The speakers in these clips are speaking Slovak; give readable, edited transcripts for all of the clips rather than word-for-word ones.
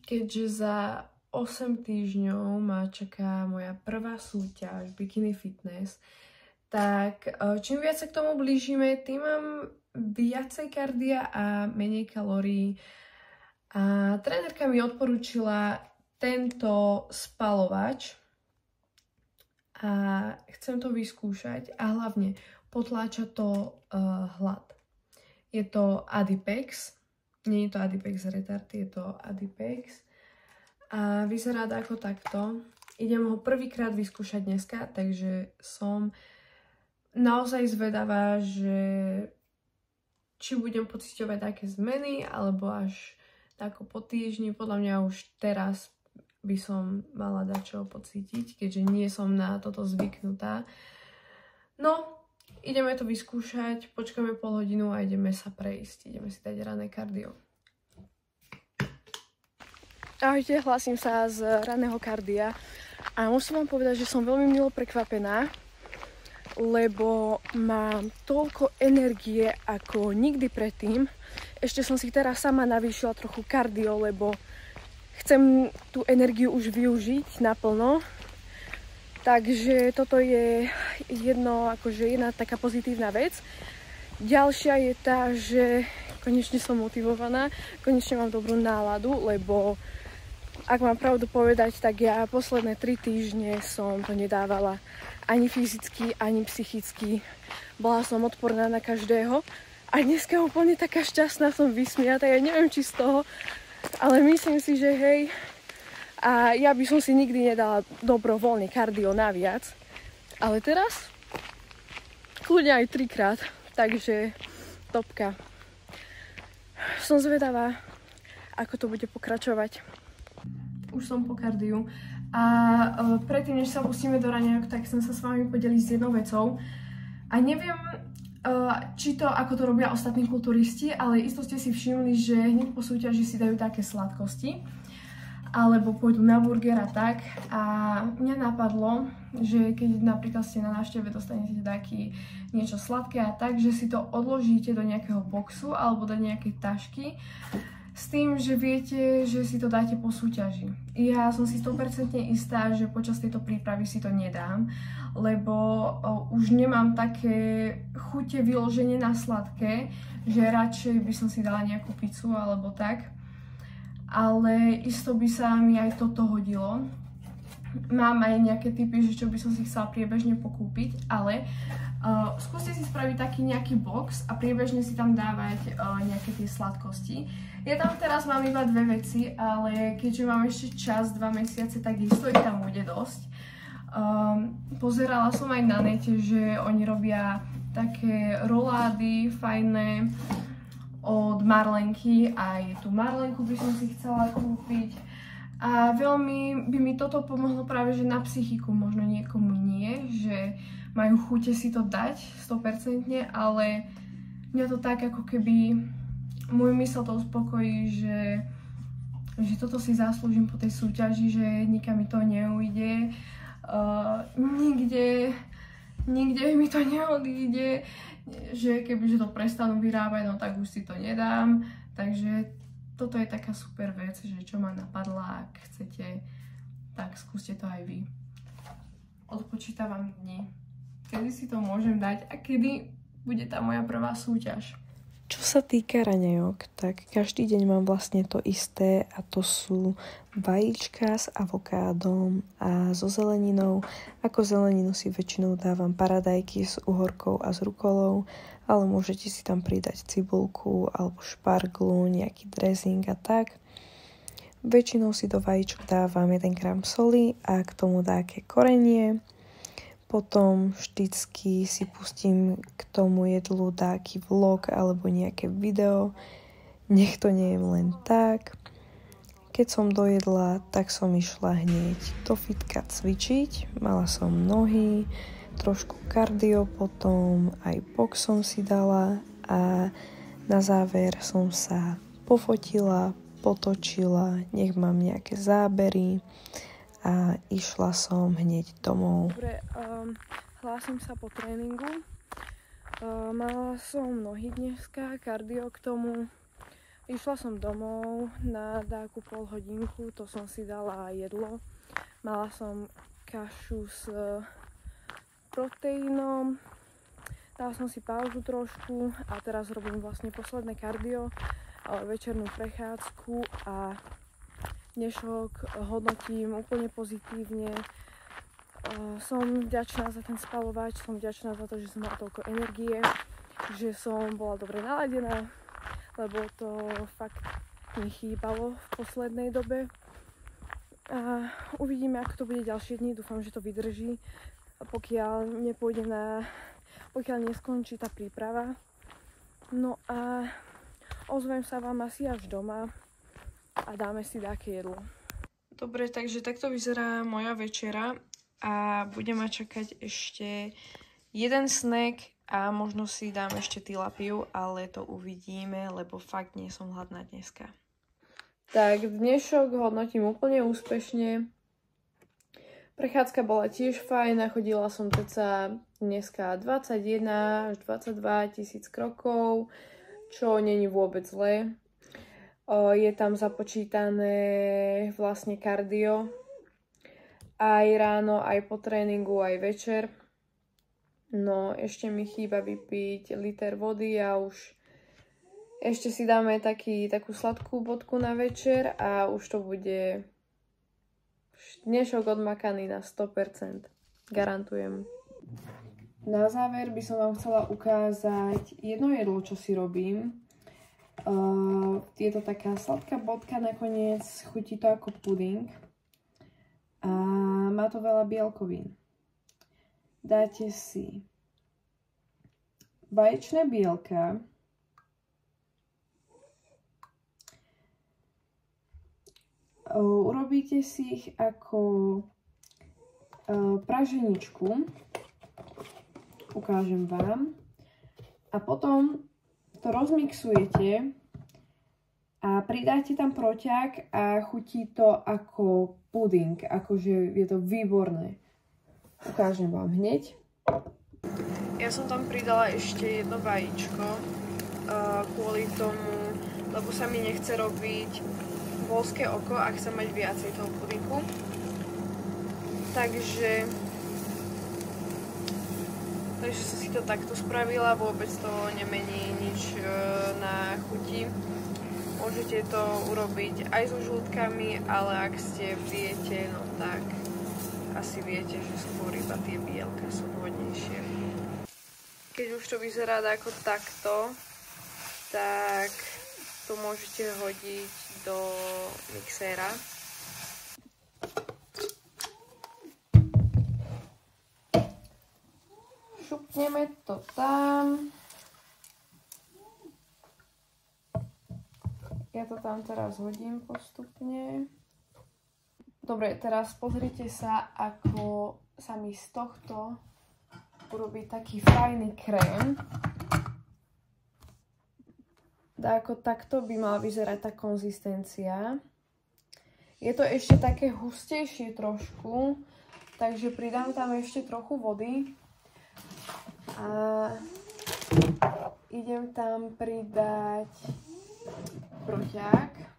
keďže za 8 týždňov ma čaká moja prvá súťaž Bikini Fitness, tak čím viac sa k tomu blížime, tým mám viacej kardia a menej kalórií. A trénerka mi odporúčila tento spalovač a chcem to vyskúšať a hlavne potláča to hlad. Je to Adipex, nie je to Adipex Retard, je to Adipex a vyzerá ako takto. Idem ho prvýkrát vyskúšať dneska, takže som naozaj zvedavá, že či budem pociťovať také zmeny, alebo až tako po týždni. Podľa mňa už teraz by som mala dať čo pocítiť, keďže nie som na toto zvyknutá. No, ideme to vyskúšať, počkáme pol hodinu a ideme sa prejsť. Ideme si dať rané kardio. Ahojte, hlasím sa z raného kardia a musím vám povedať, že som veľmi milo prekvapená, lebo mám toľko energie ako nikdy predtým. Ešte som si teraz sama navýšila trochu kardio, lebo chcem tú energiu už využiť naplno. Takže toto je jedna taká pozitívna vec. Ďalšia je tá, že konečne som motivovaná, konečne mám dobrú náladu, lebo ak mám pravdu povedať, tak ja posledné 3 týždne som to nedávala ani fyzicky, ani psychicky. Bola som odporná na každého a dneska úplne taká šťastná, som vysmiatá, ja neviem či z toho, ale myslím si, že hej, a ja by som si nikdy nedala dobrovoľne kardio naviac, ale teraz kľudne aj 3-krát, takže topka. Som zvedavá, ako to bude pokračovať. Už som po kardiu a predtým, než sa pustíme do raňajok, tak chcem sa s vami podeliť s jednou vecou. A neviem, či to, ako to robia ostatní kulturisti, ale isto ste si všimli, že hneď po súťaži si dajú také sladkosti, alebo pôjdu na burger a tak. A mňa napadlo, že keď napríklad ste na návšteve, dostanete taký niečo sladké a tak, že si to odložíte do nejakého boxu alebo do nejakej tašky, s tým, že viete, že si to dáte po súťaži. Ja som si 100% istá, že počas tejto prípravy si to nedám, lebo už nemám také chute vyloženie na sladké, že radšej by som si dala nejakú pizzu alebo tak. Ale isto by sa mi aj toto hodilo. Mám aj nejaké tipy, že čo by som si chcela priebežne pokúpiť, ale skúste si spraviť taký nejaký box a priebežne si tam dávať nejaké tie sladkosti. Ja tam teraz mám iba 2 veci, ale keďže mám ešte čas, 2 mesiace, tak isto ich tam bude dosť. Pozerala som aj na nete, že oni robia také rolády fajné od Marlenky, aj tú Marlenku by som si chcela kúpiť. A veľmi by mi toto pomohlo práve že na psychiku, možno niekomu nie, že majú chute si to dať 100%, ale mňa to tak ako keby môj mysel to uspokojí, že toto si zaslúžim po tej súťaži, že nikam mi to neujde, nikde mi to neodíde, že kebyže to prestanú vyrábať, no tak už si to nedám. Takže toto je taká super vec, že čo ma napadla, ak chcete, tak skúste to aj vy. Odpočítavam dni, kedy si to môžem dať a kedy bude tá moja prvá súťaž. Čo sa týka raňajok, tak každý deň mám vlastne to isté a to sú vajíčka s avokádom a so zeleninou. Ako zeleninu si väčšinou dávam paradajky s uhorkou a s rukolou, ale môžete si tam pridať cibulku alebo šparglu, nejaký dressing a tak. Väčšinou si do vajíčok dávam 1 gram soli a k tomu dáke korenie. Potom vždycky si pustím k tomu jedlu dáky vlog alebo nejaké video. Nech to nie je len tak. Keď som dojedla, tak som išla hneď do fitka cvičiť. Mala som nohy, trošku kardio, potom aj box som si dala a na záver som sa pofotila, potočila, nech mám nejaké zábery a išla som hneď domov. Dobre, hlásim sa po tréningu. Mala som nohy dneska, kardio k tomu. Išla som domov na takú polhodinku, to som si dala jedlo. Mala som kašu s proteínom, dala som si pauzu trošku a teraz robím vlastne posledné kardio, večernú prechádzku a dnešok hodnotím úplne pozitívne. Som vďačná za ten spalovač, som vďačná za to, že som mala toľko energie, že som bola dobre naladená, lebo to fakt mi chýbalo v poslednej dobe. A uvidíme, ako to bude ďalšie dni, dúfam, že to vydrží, pokiaľ neskončí tá príprava. No a ozvem sa vám asi až doma a dáme si také jedlo. Dobre, takže takto vyzerá moja večera a bude ma čakať ešte jeden snack a možno si dám ešte tilapiu, ale to uvidíme, lebo fakt nie som hladná dneska. Tak, dnešok hodnotím úplne úspešne. Prechádzka bola tiež fajn, chodila som ceca dneska 21 až 22 tisíc krokov, čo není vôbec zlé. Je tam započítané vlastne kardio, aj ráno, aj po tréningu, aj večer. No, ešte mi chýba vypiť liter vody a už ešte si dáme takú sladkú bodku na večer a už to bude dnešok odmakaný na 100%. Garantujem. Na záver by som vám chcela ukázať jedno jedlo, čo si robím. Je to taká sladká bodka nakoniec, chutí to ako puding a má to veľa bielkovín. Dáte si vaječné bielka, urobíte si ich ako praženičku, ukážem vám, a potom to rozmixujete a pridáte tam proťák a chutí to ako puding, akože je to výborné. Ukážem vám hneď. Ja som tam pridala ešte jedno vajíčko kvôli tomu, lebo sa mi nechce robiť voľské oko a chcem mať viacej toho pudinku. Takže som si to takto spravila, vôbec to nemení nič na chuti. Môžete to urobiť aj so žlúdkami, ale ak ste viete, no tak asi viete, že skôr iba tie bielka sú vhodnejšie. Keď už to vyzerá ako takto, tak to môžete hodiť do mixéra. Šupneme to tam. Ja to tam teraz hodím postupne. Dobre, teraz pozrite sa, ako sa mi z tohto urobí taký fajný krém. Takto by mala vyzerať tá konzistencia. Je to ešte také hustejšie trošku, takže pridám tam ešte trochu vody. A idem tam pridať proťák.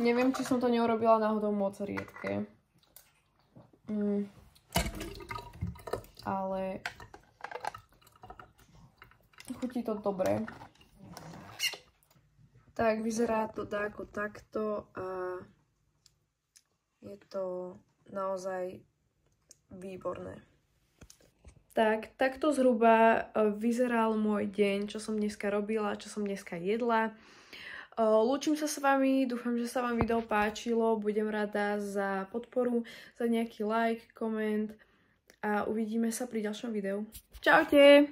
Neviem, či som to neurobila náhodou moc riedke. Ale chutí to dobre. Tak vyzerá to ako takto a je to naozaj výborné. Tak, takto zhruba vyzeral môj deň, čo som dneska robila, čo som dneska jedla. Lúčim sa s vami, dúfam, že sa vám video páčilo, budem rada za podporu, za nejaký like, koment a uvidíme sa pri ďalšom videu. Čaute!